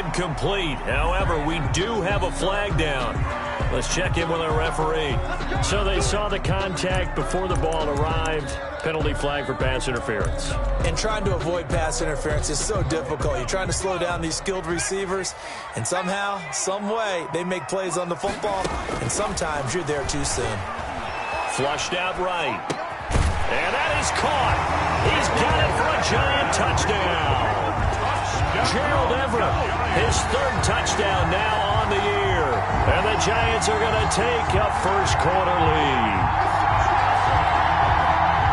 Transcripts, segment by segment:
incomplete. However, we do have a flag down. Let's check in with our referee. So they saw the contact before the ball arrived. Penalty flag for pass interference. And trying to avoid pass interference is so difficult. You're trying to slow down these skilled receivers, and somehow, some way, they make plays on the football, and sometimes you're there too soon. Flushed out right. And that is caught. He's got it for a Giant touchdown. Gerald Everett, his third touchdown now on the year. And the Giants are going to take a first-quarter lead.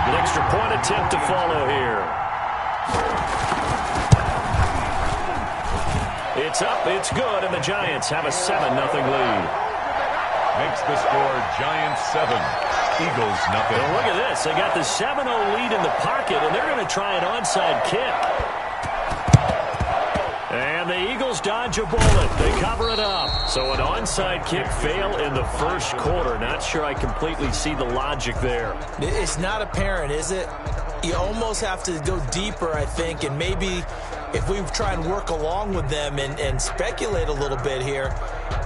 An extra point attempt to follow here. It's up, it's good, and the Giants have a 7-0 lead. Makes the score Giants 7, Eagles nothing. Well, look at this. They got the 7-0 lead in the pocket, and they're going to try an onside kick. And the Eagles dodge a bullet. They cover it up. So an onside kick fail in the first quarter. Not sure I completely see the logic there. It's not apparent, is it? You almost have to go deeper, I think, and maybe if we try and work along with them and speculate a little bit here,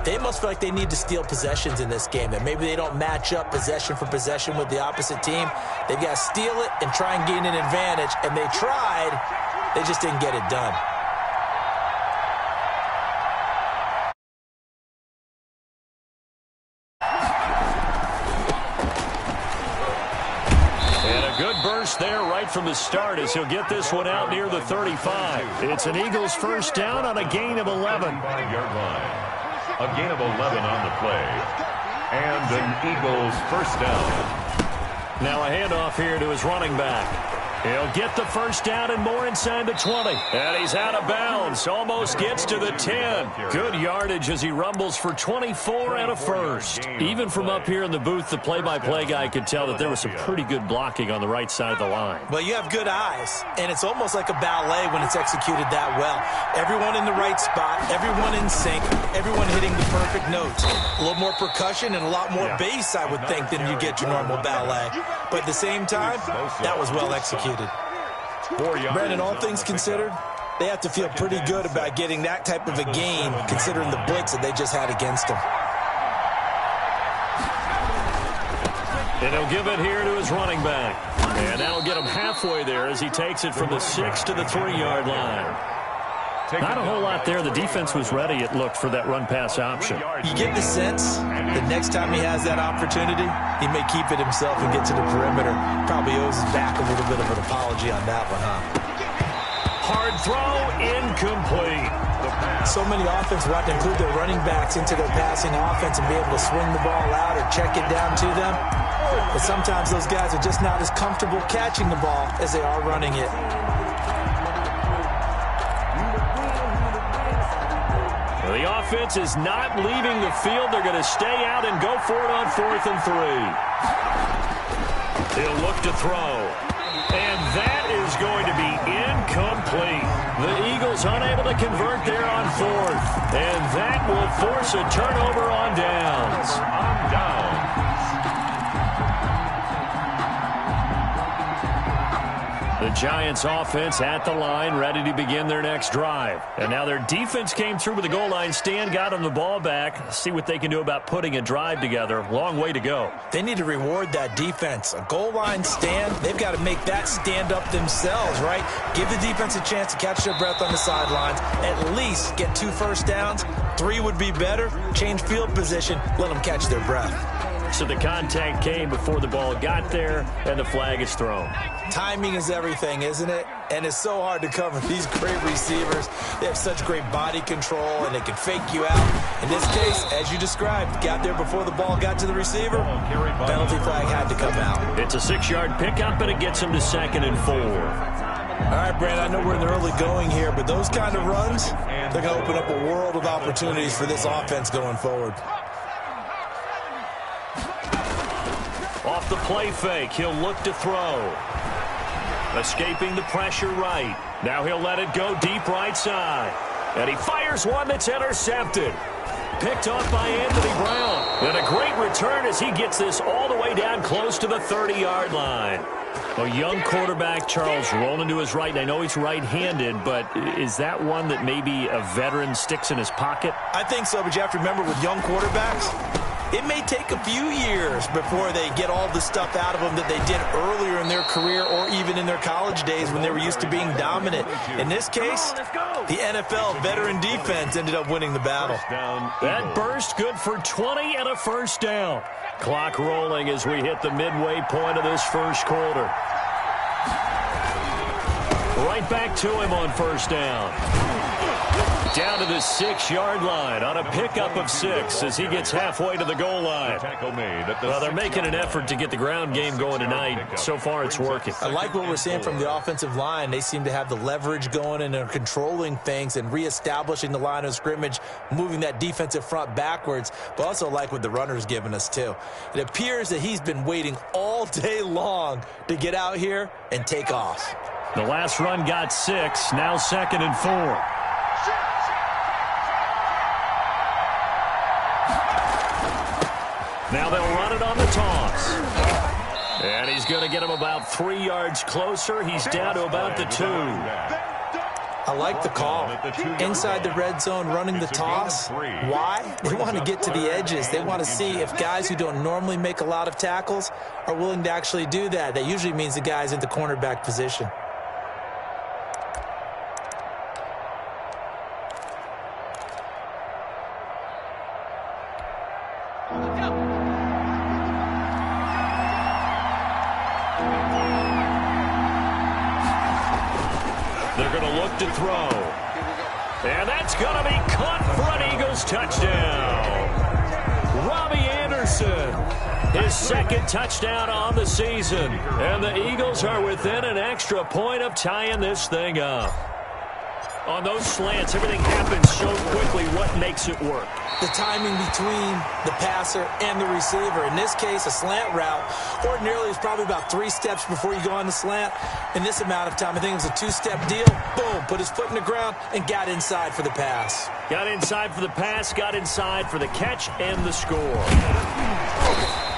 they must feel like they need to steal possessions in this game, that maybe they don't match up possession for possession with the opposite team. They've got to steal it and try and gain an advantage, and they tried. They just didn't get it done. There right from the start as he'll get this one out near the 35. It's an Eagles first down on a gain of 11. 5-yard line. A gain of 11 on the play. And an Eagles first down. Now a handoff here to his running back. He'll get the first down and more inside the 20. And he's out of bounds. Almost gets to the 10. Good yardage as he rumbles for 24 and a first. Even from up here in the booth, the play-by-play guy could tell that there was some pretty good blocking on the right side of the line. Well, you have good eyes, and it's almost like a ballet when it's executed that well. Everyone in the right spot, everyone in sync, everyone hitting the perfect notes. A little more percussion and a lot more bass, I would think, than you get your normal ballet. But at the same time, that was well executed. Brandon, all things considered, they have to feel pretty good about getting that type of a gain, considering the blitz that they just had against them. And he'll give it here to his running back. And that'll get him halfway there as he takes it from the 6 to the 3-yard line. Not a whole lot there. The defense was ready, it looked, for that run-pass option. You get the sense that next time he has that opportunity, he may keep it himself and get to the perimeter. Probably owes his back a little bit of an apology on that one, huh? Hard throw, incomplete. So many offenses want to include their running backs into their passing offense and be able to swing the ball out or check it down to them. But sometimes those guys are just not as comfortable catching the ball as they are running it. The offense is not leaving the field. They're going to stay out and go for it on 4th and 3. He'll look to throw. And that is going to be incomplete. The Eagles unable to convert there on 4th. And that will force a turnover on downs. On downs. The Giants offense at the line, ready to begin their next drive. And now their defense came through with the goal line stand, got them the ball back. See what they can do about putting a drive together. Long way to go. They need to reward that defense. A goal line stand, they've got to make that stand up themselves, right? Give the defense a chance to catch their breath on the sidelines. At least get 2 first downs. 3 would be better. Change field position. Let them catch their breath. So the contact came before the ball got there, and the flag is thrown. Timing is everything, isn't it? And it's so hard to cover these great receivers. They have such great body control, and they can fake you out. In this case, as you described, got there before the ball got to the receiver. Penalty flag had to come out. It's a 6-yard pickup, and it gets him to 2nd and 4. All right, Brandon, I know we're in the early going here, but those kind of runs, they're going to open up a world of opportunities for this offense going forward. Off the play fake, he'll look to throw. Escaping the pressure right. Now he'll let it go deep right side. And he fires one that's intercepted. picked off by Anthony Brown. And a great return as he gets this all the way down close to the 30-yard line. A young quarterback, Charles, rolling to his right. I know he's right-handed, but is that one that maybe a veteran sticks in his pocket? I think so, but you have to remember with young quarterbacks, it may take a few years before they get all the stuff out of them that they did earlier in their career or even in their college days when they were used to being dominant. In this case, the NFL veteran defense ended up winning the battle. That burst good for 20 and a first down. Clock rolling as we hit the midway point of this first quarter. Right back to him on first down. Down to the 6-yard line on a pickup of 6 as he gets halfway to the goal line. Well, they're making an effort to get the ground game going tonight. So far, it's working. I like what we're seeing from the offensive line. They seem to have the leverage going and are controlling things and reestablishing the line of scrimmage, moving that defensive front backwards, but also like what the runner's giving us, too. It appears that he's been waiting all day long to get out here and take off. The last run got 6, now 2nd and 4. Now they'll run it on the toss. And he's going to get him about 3 yards closer. He's down to about the 2. I like the call. Inside the red zone, running the toss. Why? They want to get to the edges. They want to see if guys who don't normally make a lot of tackles are willing to actually do that. That usually means the guy's in the cornerback position. To throw. And that's going to be caught for an Eagles touchdown. Robbie Anderson, his 2nd touchdown on the season. And the Eagles are within an extra point of tying this thing up. On those slants, everything happens so quickly. What makes it work? The timing between the passer and the receiver. In this case, a slant route ordinarily is probably about 3 steps before you go on the slant. In this amount of time, I think it was a 2-step deal. Boom, put his foot in the ground and got inside for the pass. Got inside for the pass, got inside for the catch and the score.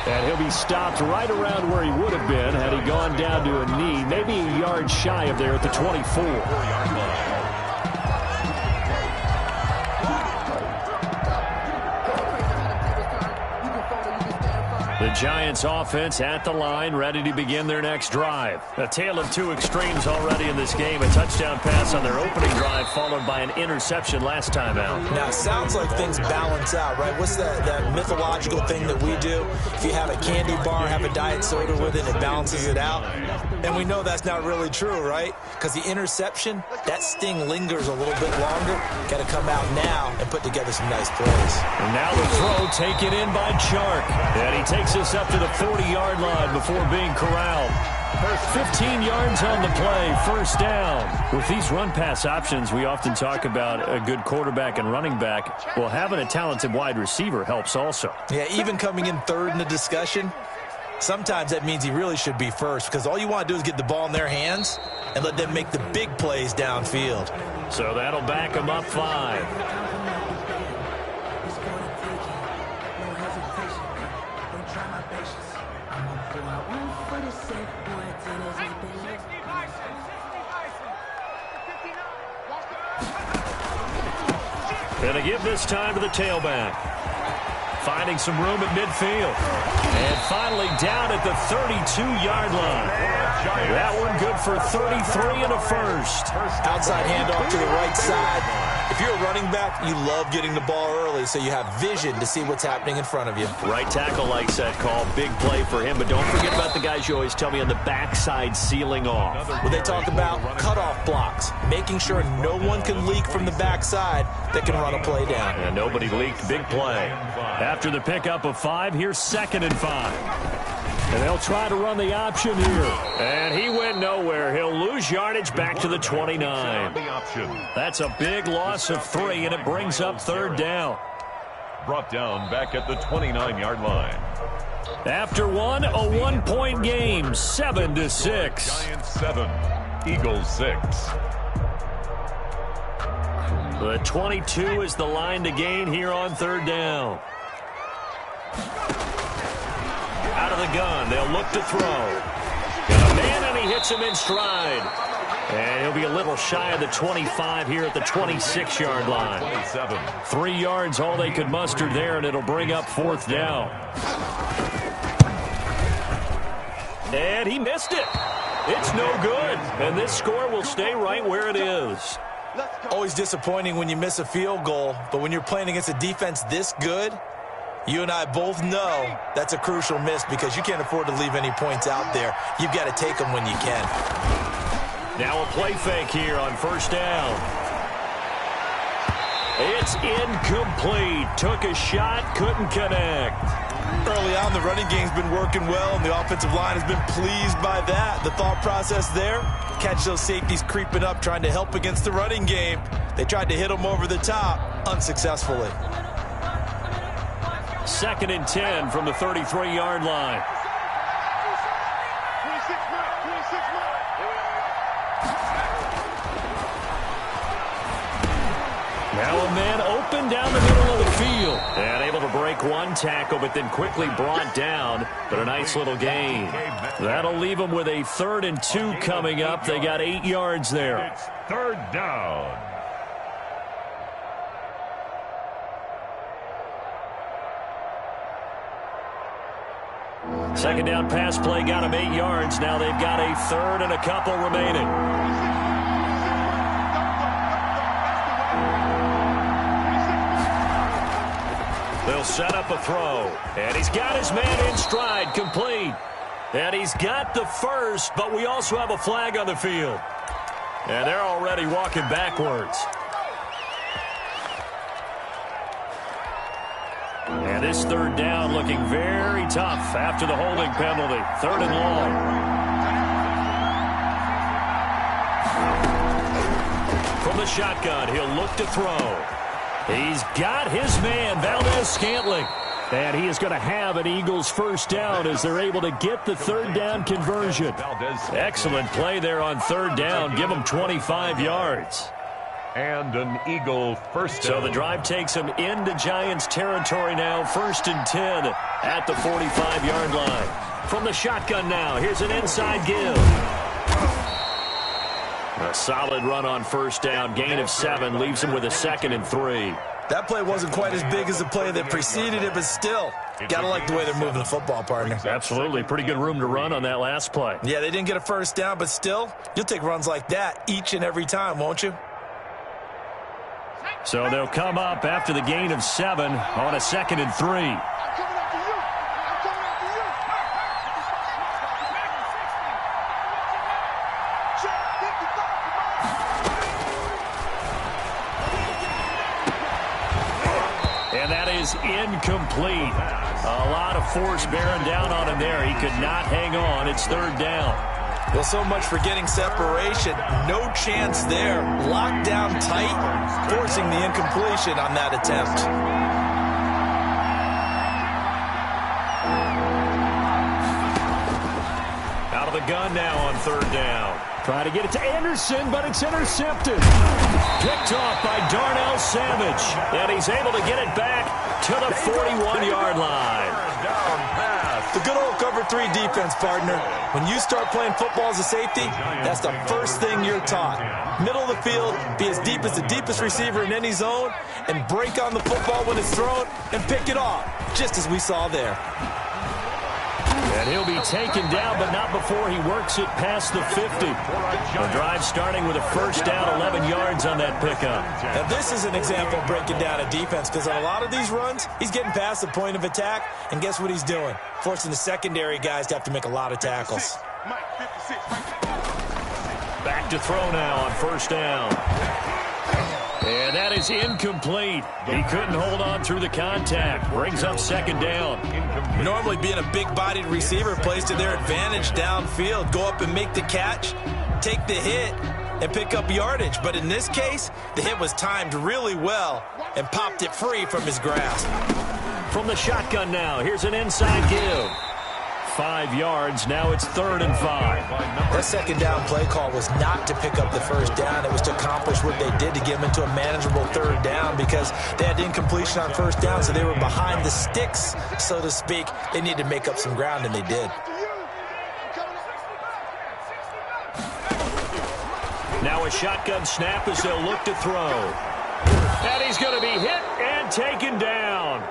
And he'll be stopped right around where he would have been had he gone down to a knee, maybe a yard shy of there at the 24-yard line. The Giants offense at the line, ready to begin their next drive. A tale of 2 extremes already in this game. A touchdown pass on their opening drive, followed by an interception last time out. Now, it sounds like things balance out, right? What's that mythological thing that we do? If you have a candy bar, have a diet soda with it, it balances it out. And we know that's not really true, right? Because the interception, that sting lingers a little bit longer. Got to come out now and put together some nice plays. And now the throw taken in by Chark. And he takes us up to the 40-yard line before being corralled. 15 yards on the play, first down. With these run-pass options, we often talk about a good quarterback and running back. Well, having a talented wide receiver helps also. Yeah, even coming in third in the discussion, sometimes that means he really should be first because all you want to do is get the ball in their hands and let them make the big plays downfield. So that'll back them up 5. Going to give this time to the tailback. Finding some room at midfield. And finally down at the 32-yard line. That one good for 33 and a first. Outside handoff to the right side. If you're a running back, you love getting the ball early so you have vision to see what's happening in front of you. Right tackle likes that call. Big play for him. But don't forget about the guys you always tell me on the backside sealing off. Well, they talk about cutoff blocks, making sure no one can leak from the backside that can run a play down. And nobody leaked. Big play. After the pickup of 5, here's 2nd and 5. And they'll try to run the option here. And he went nowhere. He'll lose yardage back to the 29. That's a big loss of 3, and it brings up 3rd down. Brought down back at the 29-yard line. After one, a 1-point game, 7-6. Giants 7, Eagles 6. The 22 is the line to gain here on third down. Out of the gun, they'll look to throw. Got a man, and he hits him in stride. And he'll be a little shy of the 25 here at the 26-yard line. 27. 3 yards, all they could muster there, and it'll bring up fourth down. And he missed it. It's no good. And this score will stay right where it is. Always disappointing when you miss a field goal, but when you're playing against a defense this good, you and I both know that's a crucial miss because you can't afford to leave any points out there. You've got to take them when you can. Now a play fake here on first down. It's incomplete. Took a shot, couldn't connect. Early on, the running game's been working well, and the offensive line has been pleased by that. The thought process there, catch those safeties creeping up, trying to help against the running game. They tried to hit them over the top, unsuccessfully. 2nd and 10 from the 33-yard line. Now a man open down the middle of the field. And able to break one tackle, but then quickly brought down. But a nice little gain. That'll leave them with a 3rd and 2 coming up. They got 8 yards there. It's third down. Second down pass play got them 8 yards. Now they've got a 3rd and a couple remaining. They'll set up a throw. And he's got his man in stride, complete. And he's got the first, but we also have a flag on the field. And they're already walking backwards. And this third down looking very tough after the holding penalty. 3rd and long. From the shotgun, he'll look to throw. He's got his man, Valdez-Scantling. And he is going to have an Eagles first down as they're able to get the third down conversion. Excellent play there on third down. Give them 25 yards. And an Eagle first down. So the drive takes them into Giants territory now. 1st and 10 at the 45-yard line. From the shotgun now, here's an inside give. A solid run on first down. Gain of 7 leaves him with a 2nd and 3. That play wasn't quite as big as the play that preceded it, but still, got to like the way they're moving the football, partner. Absolutely. Pretty good room to run on that last play. Yeah, they didn't get a first down, but still, you'll take runs like that each and every time, won't you? So they'll come up after the gain of 7 on a 2nd and 3. Incomplete. A lot of force bearing down on him there. He could not hang on. It's 3rd down. Well, so much for getting separation. No chance there. Locked down tight, forcing the incompletion on that attempt. Out of the gun now on 3rd down. Trying to get it to Anderson, but it's intercepted. Picked off by Darnell Savage. And he's able to get it back to the 41-yard line. The good old cover 3 defense, partner. When you start playing football as a safety, that's the first thing you're taught. Middle of the field, be as deep as the deepest receiver in any zone, and break on the football when it's thrown and pick it off, just as we saw there. And he'll be taken down, but not before he works it past the 50. The drive starting with a first down, 11 yards on that pickup. Now, this is an example of breaking down a defense, because on a lot of these runs, he's getting past the point of attack, and guess what he's doing? Forcing the secondary guys to have to make a lot of tackles. Back to throw now on first down. And that is incomplete. He couldn't hold on through the contact. Brings up 2nd down. Normally being a big-bodied receiver plays to their advantage downfield. Go up and make the catch, take the hit, and pick up yardage. But in this case, the hit was timed really well and popped it free from his grasp. From the shotgun now, here's an inside give. 5 yards. Now it's 3rd and 5. That second down play call was not to pick up the first down. It was to accomplish what they did to get them into a manageable 3rd down because they had incompletion on first down, so they were behind the sticks, so to speak. They needed to make up some ground, and they did. Now a shotgun snap as they'll look to throw. And he's going to be hit and taken down.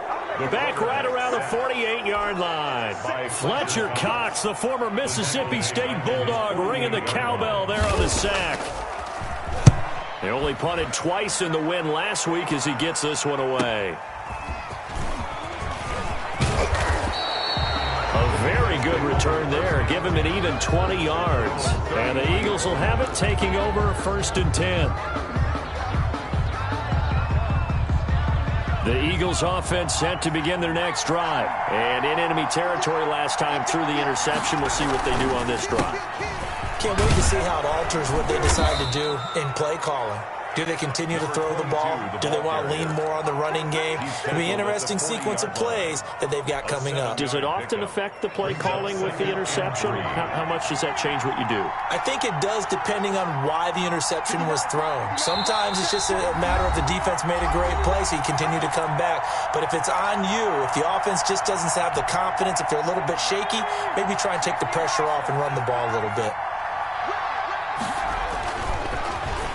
Back right around the 48-yard line. Fletcher Cox, the former Mississippi State Bulldog, ringing the cowbell there on the sack. They only punted twice in the win last week as he gets this one away. A very good return there. Give him an even 20 yards. And the Eagles will have it, taking over 1st and 10. The Eagles offense set to begin their next drive. And in enemy territory last time through the interception. We'll see what they do on this drive. Can't wait to see how it alters what they decide to do in play calling. Do they continue to throw the ball? Do they want to lean more on the running game? It'll be an interesting sequence of plays that they've got coming up. Does it often affect the play calling with the interception? How much does that change what you do? I think it does depending on why the interception was thrown. Sometimes it's just a matter of the defense made a great play, so you continue to come back. But if it's on you, if the offense just doesn't have the confidence, if they're a little bit shaky, maybe try and take the pressure off and run the ball a little bit.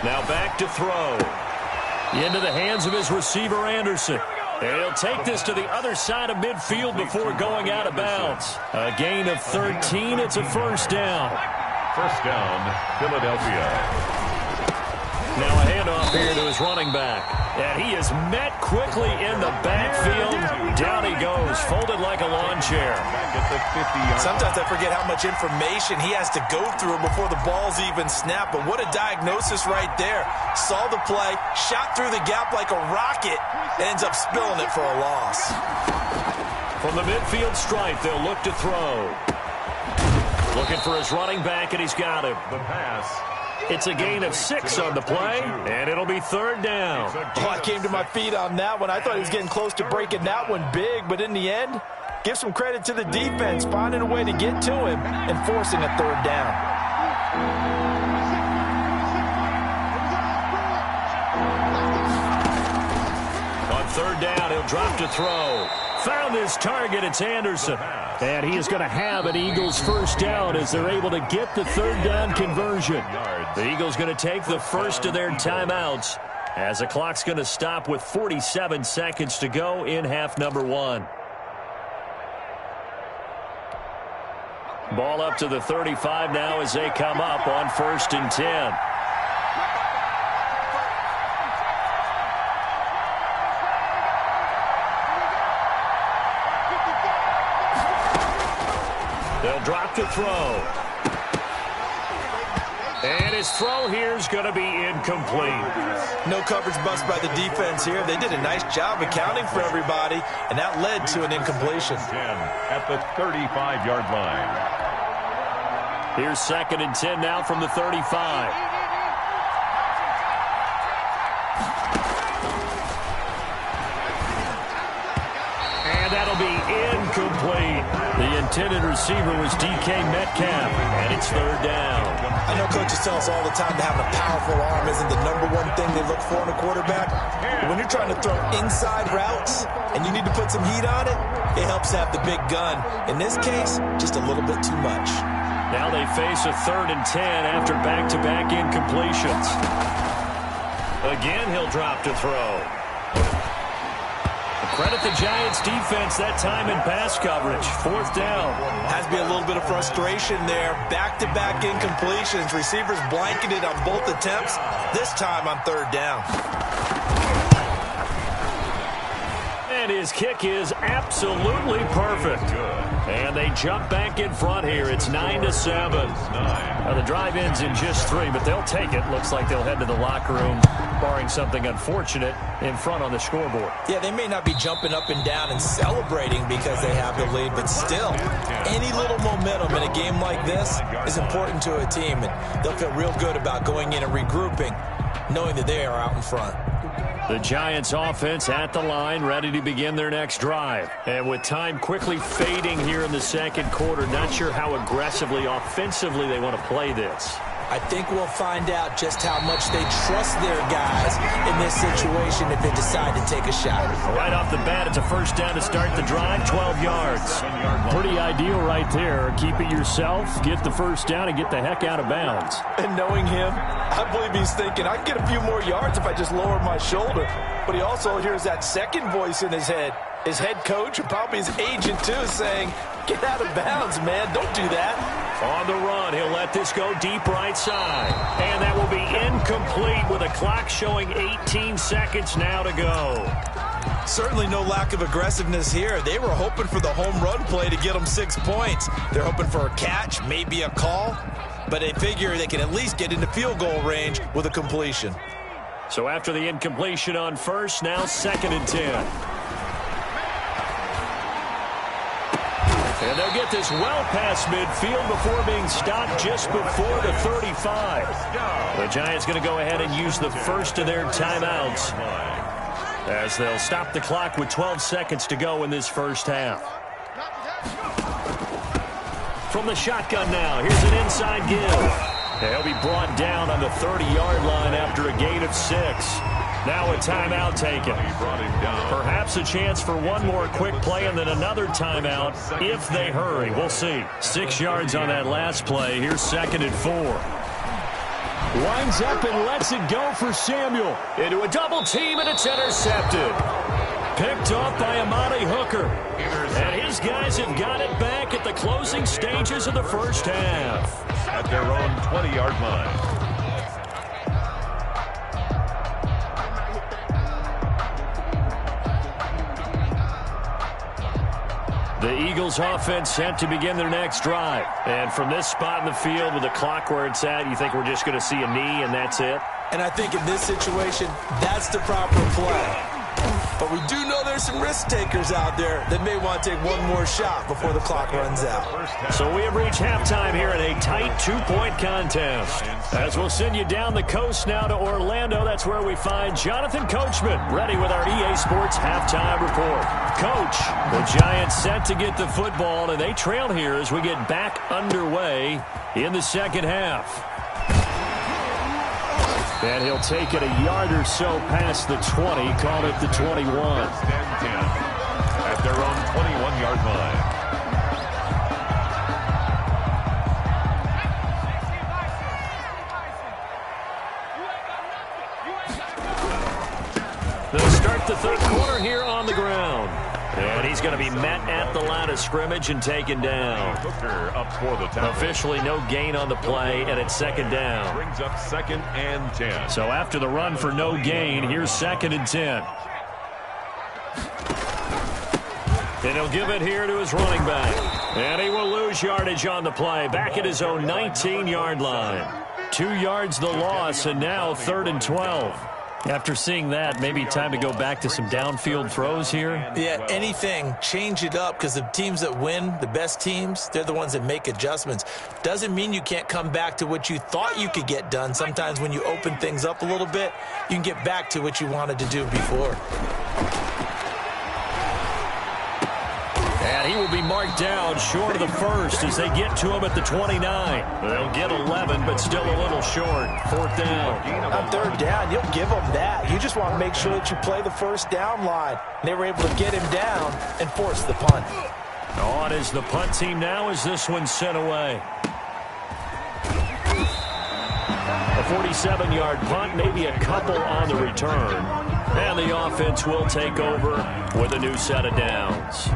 Now back to throw. Into the hands of his receiver, Anderson. And he'll take this to the other side of midfield before going out of bounds. A gain of 13. It's a 1st down. 1st down, Philadelphia. Now a handoff here to his running back. And he is met quickly in the backfield. Down he goes, folded like a lawn chair. Sometimes I forget how much information he has to go through before the ball's even snapped. But what a diagnosis right there. Saw the play, shot through the gap like a rocket, and ends up spilling it for a loss. From the midfield stripe, they'll look to throw. Looking for his running back, and he's got him. The pass. It's a gain of 6 on the play, and it'll be 3rd down. Oh, I came to my feet on that one. I thought he was getting close to breaking that one big, but in the end, give some credit to the defense, finding a way to get to him and forcing a 3rd down. On 3rd down, he'll drop to throw. Found his target, it's Anderson. And he is going to have an Eagles 1st down as they're able to get the 3rd down conversion. The Eagles going to take the first of their timeouts as the clock's going to stop with 47 seconds to go in half number 1. Ball up to the 35 now as they come up on 1st and 10. They'll drop to throw. And his throw here is going to be incomplete. No coverage bust by the defense here. They did a nice job accounting for everybody, and that led to an incompletion. 10 at the 35-yard line. Here's 2nd and 10 now from the 35. And that'll be incomplete. The intended receiver was DK Metcalf, and it's 3rd down. I know coaches tell us all the time that having a powerful arm isn't the #1 thing they look for in a quarterback. But when you're trying to throw inside routes and you need to put some heat on it, it helps to have the big gun. In this case, just a little bit too much. Now they face a 3rd and 10 after back-to-back incompletions. Again, he'll drop to throw. Credit the Giants defense that time in pass coverage. 4th down. Has to be a little bit of frustration there. Back-to-back incompletions. Receivers blanketed on both attempts. This time on 3rd down. And his kick is absolutely perfect. And they jump back in front here. It's 9-7. Now the drive ends in just 3, but they'll take it. Looks like they'll head to the locker room, barring something unfortunate, in front on the scoreboard. Yeah, they may not be jumping up and down and celebrating because they have the lead, but still, any little momentum in a game like this is important to a team, and they'll feel real good about going in and regrouping, knowing that they are out in front. The Giants offense at the line, ready to begin their next drive. And with time quickly fading here in the second quarter, not sure how aggressively, offensively they want to play this. I think we'll find out just how much they trust their guys in this situation if they decide to take a shot. Right off the bat, it's a first down to start the drive, 12 yards. Pretty ideal right there. Keep it yourself, get the first down, and get the heck out of bounds. And knowing him, I believe he's thinking, I can get a few more yards if I just lower my shoulder. But he also hears that second voice in his head. His head coach, and probably his agent too, saying, get out of bounds, man. Don't do that. On the run, he'll let this go deep right side. And that will be incomplete with a clock showing 18 seconds now to go. Certainly no lack of aggressiveness here. They were hoping for the home run play to get them 6 points. They're hoping for a catch, maybe a call. But they figure they can at least get into field goal range with a completion. So after the incompletion on first, now 2nd and 10. And they'll get this well past midfield before being stopped just before the 35. The Giants going to go ahead and use the first of their timeouts as they'll stop the clock with 12 seconds to go in this first half. From the shotgun now, here's an inside give. He'll be brought down on the 30-yard line after a gain of 6. Now a timeout taken. Perhaps a chance for one more quick play and then another timeout if they hurry. We'll see. 6 yards on that last play. Here's 2nd and 4. Winds up and lets it go for Samuel. Into a double team, and it's intercepted. Picked off by Amani Hooker. And his guys have got it back at the closing stages of the first half. At their own 20-yard line. The Eagles offense set to begin their next drive. And from this spot in the field with the clock where it's at, you think we're just going to see a knee and that's it? And I think in this situation, that's the proper play. But we do know there's some risk takers out there that may want to take one more shot before the clock runs out. So we have reached halftime here in a tight 2-point contest. As we'll send you down the coast now to Orlando, that's where we find Jonathan Coachman, ready with our EA Sports halftime report. Coach, the Giants set to get the football, and they trail here as we get back underway in the second half. And he'll take it a yard or so past the 20, call it the 21. At their own 21-yard line. They'll start the third quarter here on the ground. And he's going to be met at the line of scrimmage and taken down. Hooker up for the tackle. Officially no gain on the play, and it's 2nd down. Brings up 2nd and 10. So after the run for no gain, here's 2nd and 10. And he'll give it here to his running back. And he will lose yardage on the play, back at his own 19-yard line. 2 yards the loss, and now 3rd and 12. After seeing that, maybe time to go back to some downfield throws here. Yeah, anything. Change it up, because the teams that win, the best teams, they're the ones that make adjustments. Doesn't mean you can't come back to what you thought you could get done. Sometimes when you open things up a little bit, you can get back to what you wanted to do before. And he will be marked down short of the first as they get to him at the 29. They'll get 11, but still a little short. 4th down. On 3rd down, you'll give them that. You just want to make sure that you play the first down line. They were able to get him down and force the punt. On is the punt team now as this one's sent away. A 47-yard punt, maybe a couple on the return. And the offense will take over with a new set of downs.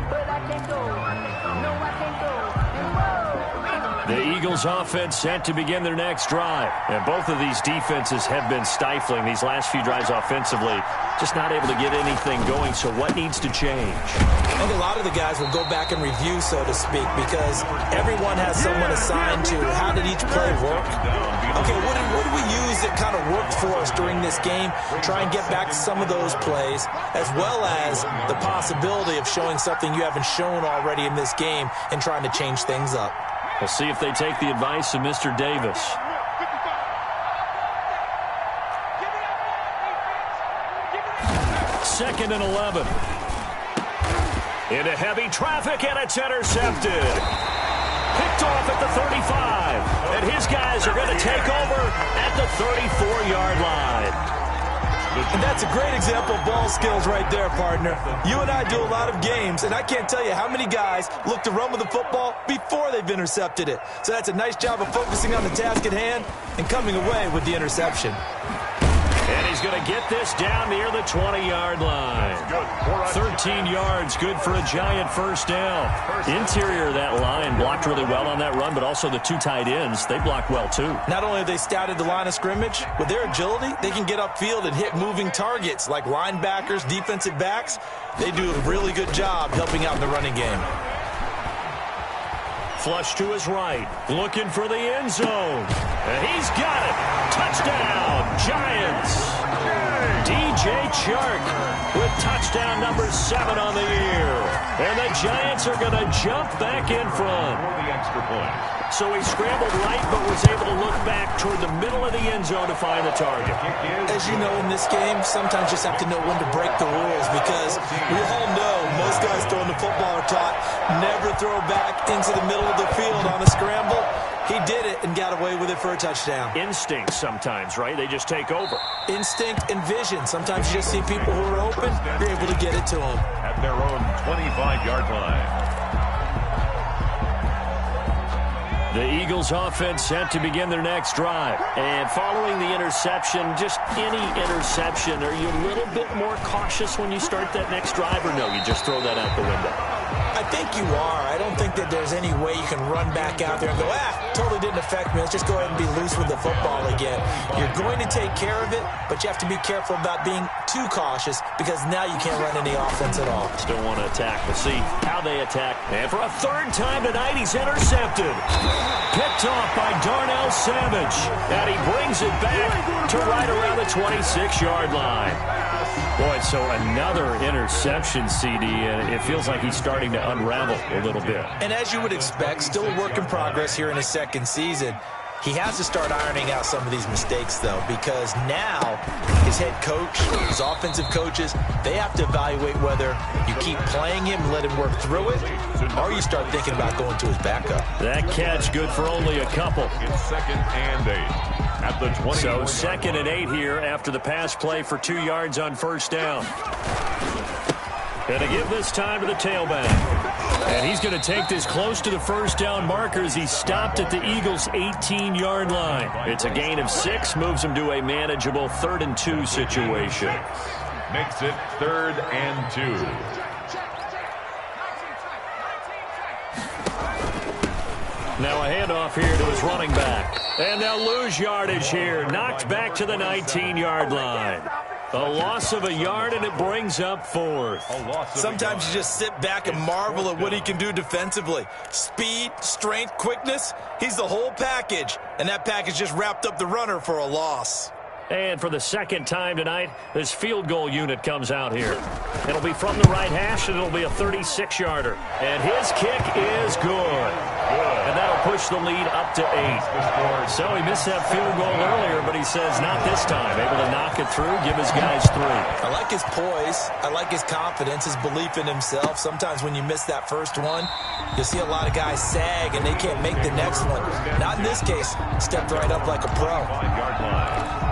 The Eagles offense set to begin their next drive. And both of these defenses have been stifling these last few drives offensively. Just not able to get anything going, so what needs to change? I think a lot of the guys will go back and review, so to speak, because everyone has someone assigned to how did each play work. Okay, what did we use that kind of worked for us during this game? Try and get back to some of those plays, as well as the possibility of showing something you haven't shown already in this game and trying to change things up. We'll see if they take the advice of Mr. Davis. 2nd and 11. Into heavy traffic, and it's intercepted. Picked off at the 35. And his guys are going to take over at the 34-yard line. And that's a great example of ball skills right there, partner. You and I do a lot of games, and I can't tell you how many guys look to run with the football before they've intercepted it. So that's a nice job of focusing on the task at hand and coming away with the interception. And he's going to get this down near the 20-yard line. 13 yards, good for a giant first down. Interior of that line blocked really well on that run, but also the two tight ends, they blocked well too. Not only have they scouted the line of scrimmage, with their agility, they can get upfield and hit moving targets like linebackers, defensive backs. They do a really good job helping out in the running game. Flush to his right, looking for the end zone. And he's got it. Touchdown, Giants. DJ Chark with touchdown number 7 on the year. And the Giants are going to jump back in front. For the extra point. So he scrambled right, but was able to look back toward the middle of the end zone to find the target. As you know, in this game, sometimes you just have to know when to break the rules, because we all know most guys throwing the football are taught never throw back into the middle of the field on a scramble. He did it and got away with it for a touchdown. Instinct sometimes, right? They just take over. Instinct and vision. Sometimes you just see people who are open, you're able to get it to them. At their own 25-yard line. The Eagles offense set to begin their next drive. And following the interception, just any interception, are you a little bit more cautious when you start that next drive, or no, you just throw that out the window? I think you are. I don't think that there's any way you can run back out there and go, totally didn't affect me. Let's just go ahead and be loose with the football again. You're going to take care of it, but you have to be careful about being too cautious, because now you can't run any offense at all. Still want to attack. We'll see how they attack. And for a third time tonight, he's intercepted. Picked off by Darnell Savage. And he brings it back to right around the 26-yard line. Boy, so another interception, CD, and it feels like he's starting to unravel a little bit. And as you would expect, still a work in progress here in his second season. He has to start ironing out some of these mistakes, though, because now his head coach, his offensive coaches, they have to evaluate whether you keep playing him and let him work through it, or you start thinking about going to his backup. That catch good for only a couple. It's 2nd and 8. At the 20. So 2nd and 8 here after the pass play for 2 yards on first down. Going to give this time to the tailback. And he's going to take this close to the first down markers. He's stopped at the Eagles' 18-yard line. It's a gain of 6, moves him to a manageable 3rd and 2 situation. Makes it 3rd and 2. Now a handoff here to his running back. And they'll lose yardage here. Knocked back to the 19-yard line. A loss of a yard, and it brings up 4th. Sometimes you just sit back and marvel at what he can do defensively. Speed, strength, quickness, he's the whole package. And that package just wrapped up the runner for a loss. And for the second time tonight, this field goal unit comes out here. It'll be from the right hash, and it'll be a 36-yarder. And his kick is good. And that'll push the lead up to 8. So he missed that field goal earlier, but he says not this time. Able to knock it through, give his guys 3. I like his poise. I like his confidence, his belief in himself. Sometimes when you miss that first one, you'll see a lot of guys sag, and they can't make the next one. Not in this case. Stepped right up like a pro. 5-yard line.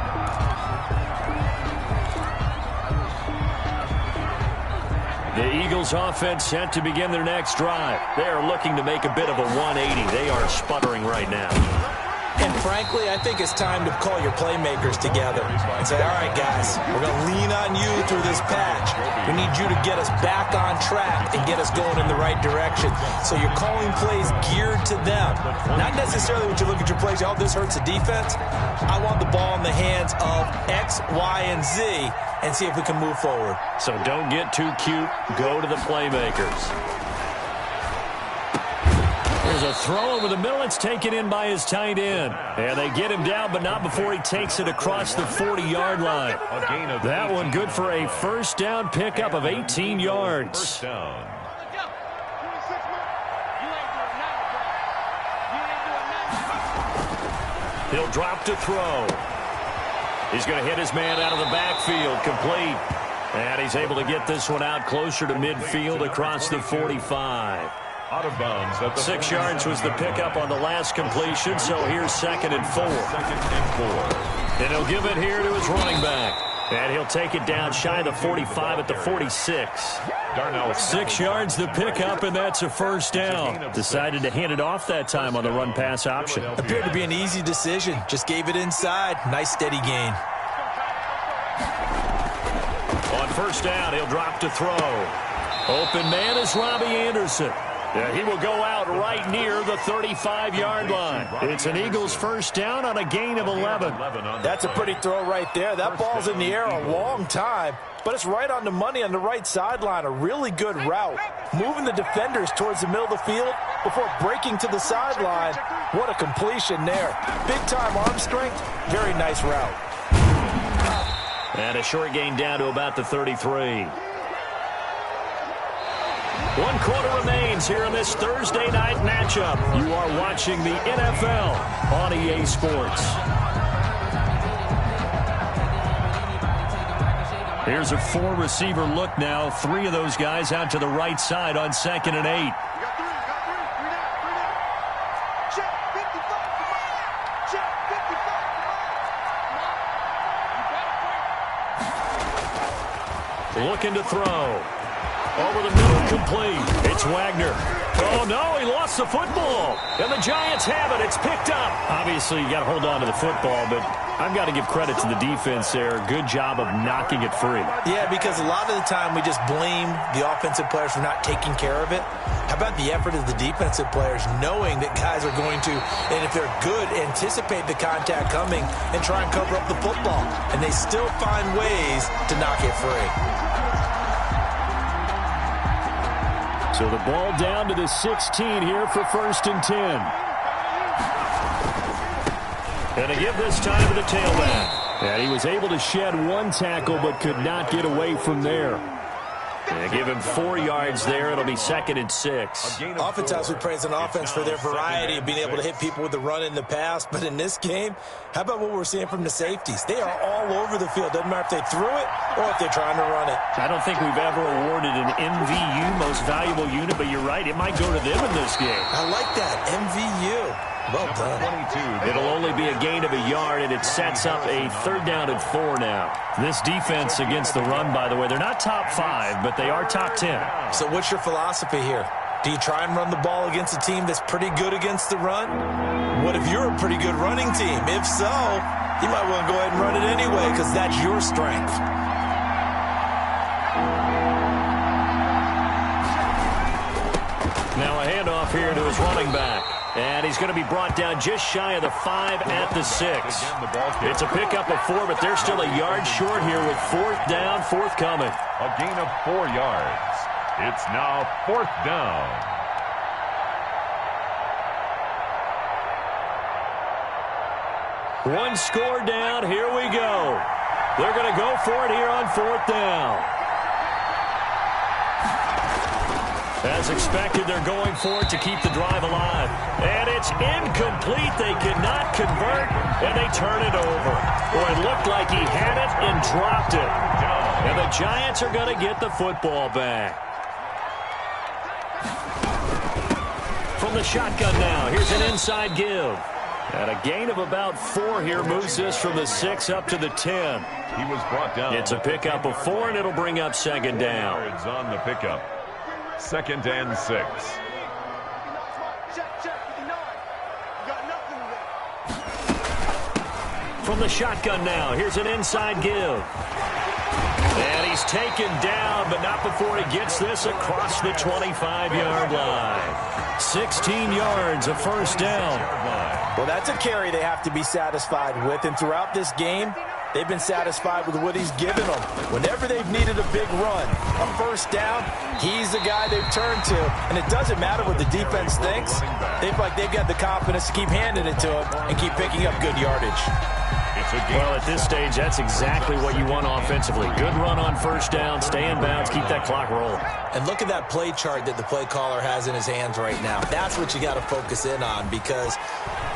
The Eagles offense set to begin their next drive. They are looking to make a bit of a 180. They are sputtering right now. And frankly, I think it's time to call your playmakers together and say, all right, guys, we're going to lean on you through this patch. We need you to get us back on track and get us going in the right direction. So you're calling plays geared to them. Not necessarily when you look at your plays, oh, this hurts the defense. I want the ball in the hands of X, Y, and Z and see if we can move forward. So don't get too cute. Go to the playmakers. There's a throw over the middle. It's taken in by his tight end. And they get him down, but not before he takes it across the 40-yard line. That one good for a first down pickup of 18 yards. First down. He'll drop to throw. He's going to hit his man out of the backfield. Complete. And he's able to get this one out closer to midfield across the 45. Out of bounds at the 6 yards was the pickup on the last completion, so here's 2nd and 4. 2nd and 4. And he'll give it here to his running back. And he'll take it down shy of the 45 at the 46. 6 yards the pickup, and that's a first down. Decided to hand it off that time on the run-pass option. Appeared to be an easy decision. Just gave it inside. Nice steady gain. On first down, he'll drop to throw. Open man is Robbie Anderson. Yeah, he will go out right near the 35-yard line. It's an Eagles first down on a gain of 11. That's a pretty throw right there. That ball's in the air a long time, but it's right on the money on the right sideline. A really good route. Moving the defenders towards the middle of the field before breaking to the sideline. What a completion there. Big-time arm strength. Very nice route. And a short gain down to about the 33. 1 quarter remains here in this Thursday night matchup. You are watching the NFL on EA Sports. Here's a 4-receiver look now. 3 of those guys out to the right side on 2nd and 8. Looking to throw. Over the middle, complete. It's Wagner. Oh, no, he lost the football. And the Giants have it. It's picked up. Obviously, you got to hold on to the football, but I've got to give credit to the defense there. Good job of knocking it free. Yeah, because a lot of the time we just blame the offensive players for not taking care of it. How about the effort of the defensive players knowing that guys are going to, and if they're good, anticipate the contact coming and try and cover up the football. And they still find ways to knock it free. So the ball down to the 16 here for 1st and 10. And to give this time to the tailback. And he was able to shed 1 tackle but could not get away from there. And give him 4 yards there. It'll be 2nd and 6. Oftentimes we praise an offense for their variety of being able to hit people with the run in the pass. But in this game, how about what we're seeing from the safeties? They are all over the field. Doesn't matter if they threw it or if they're trying to run it. I don't think we've ever awarded an MVU, most valuable unit, but you're right. It might go to them in this game. I like that. MVU. Well done. It'll only be a gain of a yard, and it sets up a 3rd down and 4 now. This defense against the run, by the way, they're not top 5, but they are top 10. So what's your philosophy here? Do you try and run the ball against a team that's pretty good against the run? What if you're a pretty good running team? If so, you might want to go ahead and run it anyway because that's your strength. Now a handoff here to his running back. And he's going to be brought down just shy of the 5 at the 6. It's a pickup of 4, but they're still a yard short here with 4th down, forthcoming. A gain of 4 yards. It's now 4th down. One score down. Here we go. They're going to go for it here on 4th down. As expected, they're going for it to keep the drive alive. And it's incomplete. They cannot convert, and they turn it over. Boy, it looked like he had it and dropped it. And the Giants are going to get the football back. From the shotgun now, here's an inside give. And a gain of about 4 here moves this from the 6 up to the 10. He was brought down. It's a pickup of 4, and it'll bring up 2nd down. Yards on the pickup. 2nd and 6. From the shotgun now, here's an inside give. And he's taken down, but not before he gets this across the 25-yard line. 16 yards, a 1st down. Well, that's a carry they have to be satisfied with. And throughout this game, they've been satisfied with what he's given them. Whenever they've needed a big run, a 1st down, he's the guy they've turned to. And it doesn't matter what the defense thinks. They feel like they've got the confidence to keep handing it to him and keep picking up good yardage. It's Well, at this stage, that's exactly what you want offensively. Good run on first down, stay in bounds, keep that clock rolling. And look at that play chart that the play caller has in his hands right now. That's what you got to focus in on, because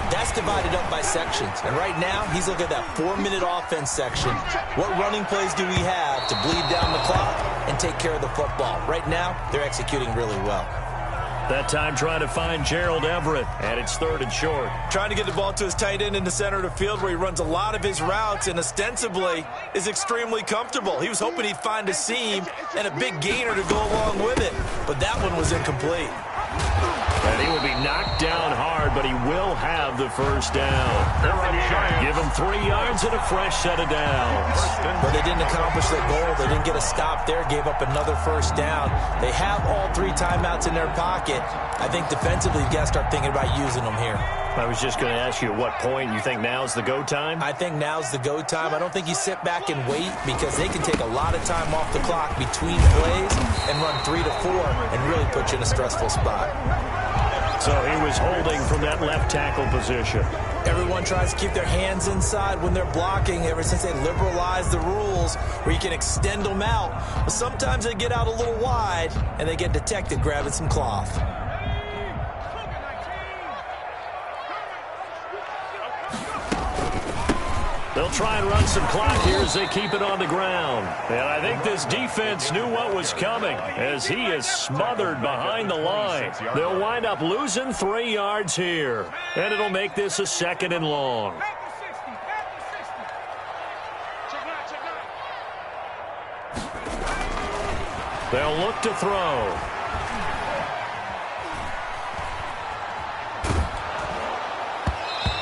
that's divided up by sections. And right now, he's looking at that 4-minute offense section. What running plays do we have to bleed down the clock and take care of the football? Right now, they're executing really well. That time trying to find Gerald Everett, and it's 3rd and short. Trying to get the ball to his tight end in the center of the field where he runs a lot of his routes and ostensibly is extremely comfortable. He was hoping he'd find a seam and a big gainer to go along with it, but that one was incomplete. And he will be knocked down hard, but he will have the first down. Give him 3 yards and a fresh set of downs. But they didn't accomplish their goal. They didn't get a stop there, gave up another first down. They have all 3 timeouts in their pocket. I think defensively, you've got to start thinking about using them here. I was just going to ask you, at what point you think now's the go time? I think now's the go time. I don't think you sit back and wait, because they can take a lot of time off the clock between plays and run 3 to 4 and really put you in a stressful spot. So he was holding from that left tackle position. Everyone tries to keep their hands inside when they're blocking ever since they liberalized the rules where you can extend them out. But sometimes they get out a little wide and they get detected grabbing some cloth. They'll try and run some clock here as they keep it on the ground. And I think this defense knew what was coming as he is smothered behind the line. They'll wind up losing 3 yards here. And it'll make this a 2nd and long. They'll look to throw.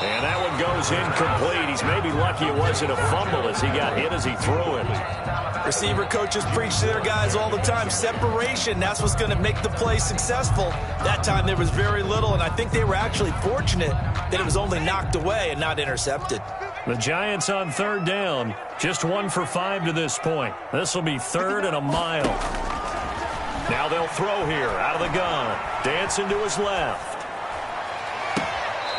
And that one goes incomplete. He's maybe lucky it wasn't a fumble as he got hit as he threw it. Receiver coaches preach to their guys all the time. Separation, that's what's going to make the play successful. That time there was very little, and I think they were actually fortunate that it was only knocked away and not intercepted. The Giants on 3rd down. Just 1 for 5 to this point. This will be 3rd and a mile. Now they'll throw here out of the gun. Dancing to his left.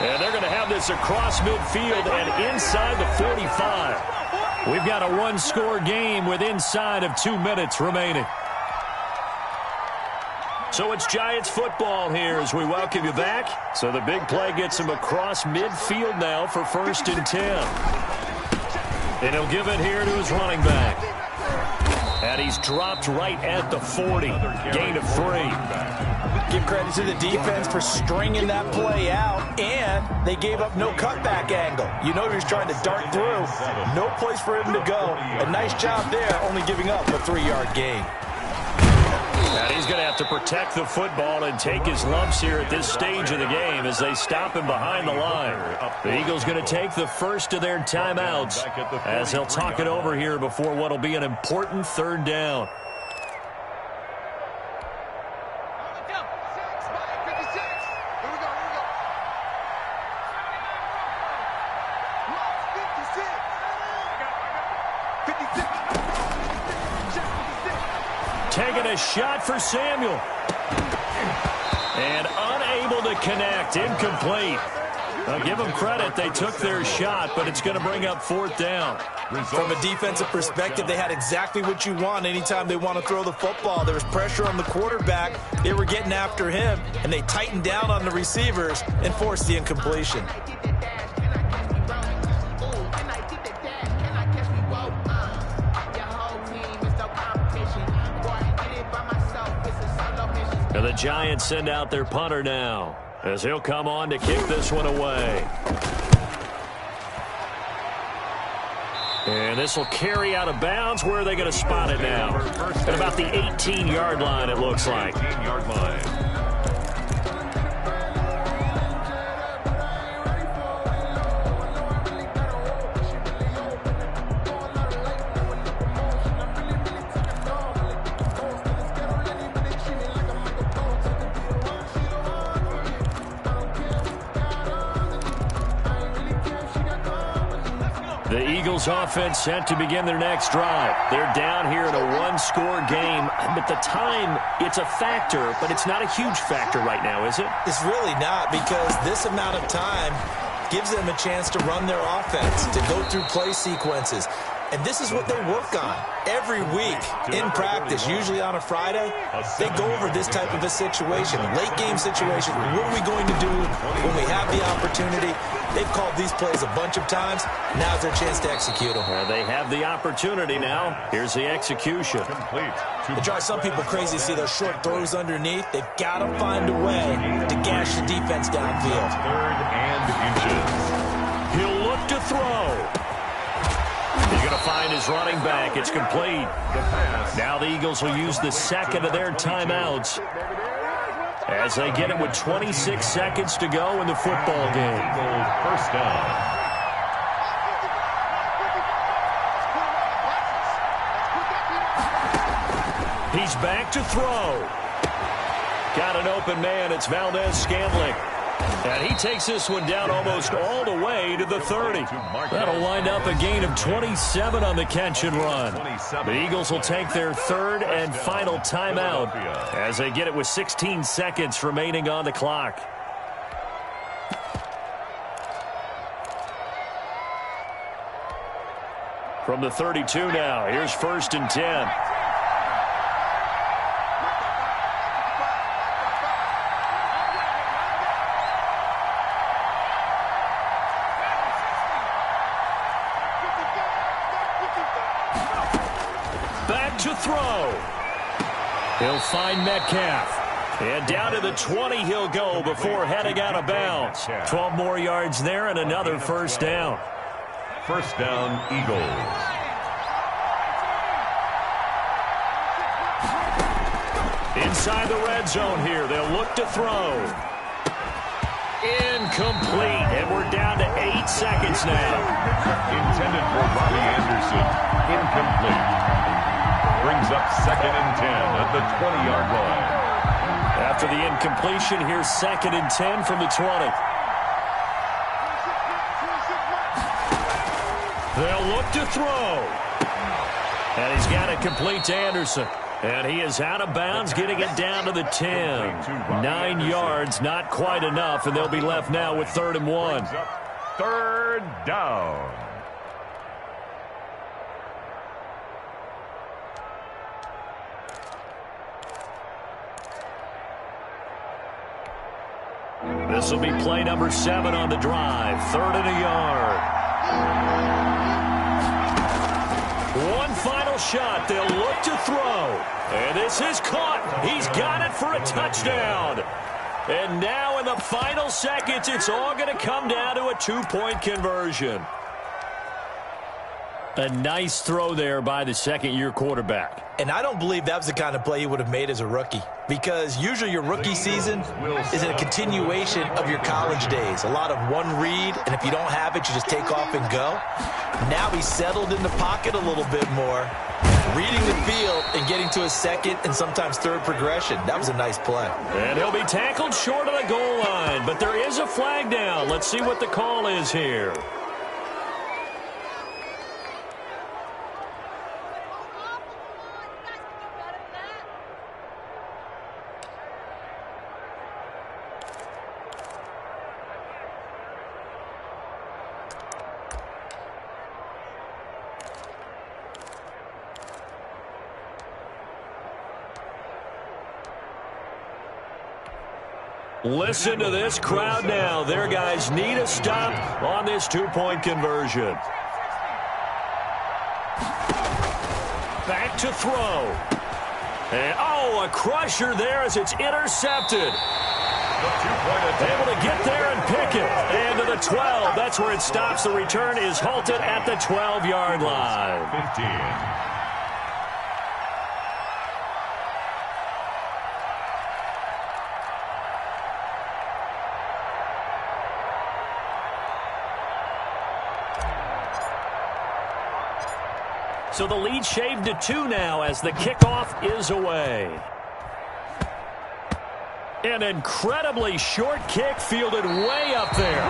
And they're going to have this across midfield and inside the 45. We've got a 1-score game with inside of 2 minutes remaining. So it's Giants football here as we welcome you back. So the big play gets him across midfield now for 1st and 10. And he'll give it here to his running back. And he's dropped right at the 40. Gain of 3. Give credit to the defense for stringing that play out, and they gave up no cutback angle. You know he was trying to dart through. No place for him to go. A nice job there, only giving up a 3-yard gain. And he's going to have to protect the football and take his lumps here at this stage of the game as they stop him behind the line. The Eagles going to take the first of their timeouts as they'll talk it over here before what will be an important 3rd down. Taking a shot for Samuel. And unable to connect. Incomplete. I'll give them credit. They took their shot, but it's going to bring up 4th down. From a defensive perspective, they had exactly what you want anytime they want to throw the football. There was pressure on the quarterback. They were getting after him, and they tightened down on the receivers and forced the incompletion. And the Giants send out their punter now as he'll come on to kick this one away. And this will carry out of bounds. Where are they going to spot it now? At about the 18-yard line, it looks like. 18-yard line. The Eagles offense set to begin their next drive. They're down here in a 1-score game. But the time, it's a factor, but it's not a huge factor right now, is it? It's really not, because this amount of time, gives them a chance to run their offense, to go through play sequences. And this is what they work on every week in practice, usually on a Friday. They go over this type of a situation, late game situation. What are we going to do when we have the opportunity? They've called these plays a bunch of times. Now's their chance to execute them. Well, they have the opportunity now. Here's the execution. Complete. It drives some people crazy to see those short throws underneath. They've got to find a way to gash the defense downfield. 3rd and inches. He'll look to throw. He's going to find his running back. It's complete. Now the Eagles will use the second of their timeouts as they get it with 26 seconds to go in the football game. Eagles first down. He's back to throw. Got an open man. It's Valdez-Scantling. And he takes this one down almost all the way to the 30. That'll wind up a gain of 27 on the catch and run. The Eagles will take their 3rd and final timeout as they get it with 16 seconds remaining on the clock. From the 32 now, here's 1st and 10. To throw. He'll find Metcalf. And down to the 20 he'll go before heading out of bounds. 12 more yards there and another first down. First down, Eagles. Inside the red zone here. They'll look to throw. Incomplete. And we're down to 8 seconds now. Intended for Robbie Anderson. Incomplete. Brings up 2nd and 10 at the 20-yard line. After the incompletion, here's 2nd and 10 from the 20. They'll look to throw. And he's got it complete to Anderson. And he is out of bounds, getting it down to the 10. 9 yards, not quite enough, and they'll be left now with 3rd and 1. 3rd down. This will be play number 7 on the drive. 3rd and a yard. One final shot. They'll look to throw. And this is caught. He's got it for a touchdown. And now in the final seconds, it's all going to come down to a 2-point conversion. A nice throw there by the second-year quarterback. And I don't believe that was the kind of play he would have made as a rookie, because usually your rookie season is a continuation of your college days. A lot of one read, and if you don't have it, you just take off and go. Now he's settled in the pocket a little bit more, reading the field and getting to a second and sometimes third progression. That was a nice play. And he'll be tackled short of the goal line, but there is a flag down. Let's see what the call is here. Listen to this crowd now. Their guys need a stop on this 2-point conversion. Back to throw. And, a crusher there as it's intercepted. Able to get there and pick it. And to the 12. That's where it stops. The return is halted at the 12-yard line. 15. So the lead shaved to 2 now as the kickoff is away. An incredibly short kick fielded way up there.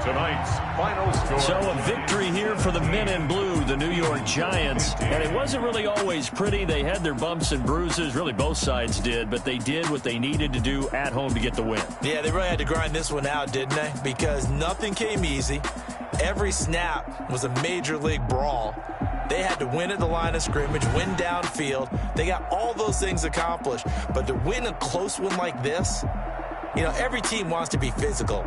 Tonight's final score. So a victory here for the men in blue, the New York Giants. And it wasn't really always pretty. They had their bumps and bruises. Really, both sides did. But they did what they needed to do at home to get the win. Yeah, they really had to grind this one out, didn't they? Because nothing came easy. Every snap was a major league brawl. They had to win at the line of scrimmage, win downfield. They got all those things accomplished. But to win a close one like this, you know, every team wants to be physical.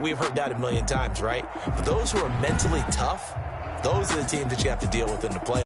We've heard that a million times, right? But those who are mentally tough, those are the teams that you have to deal with in the play.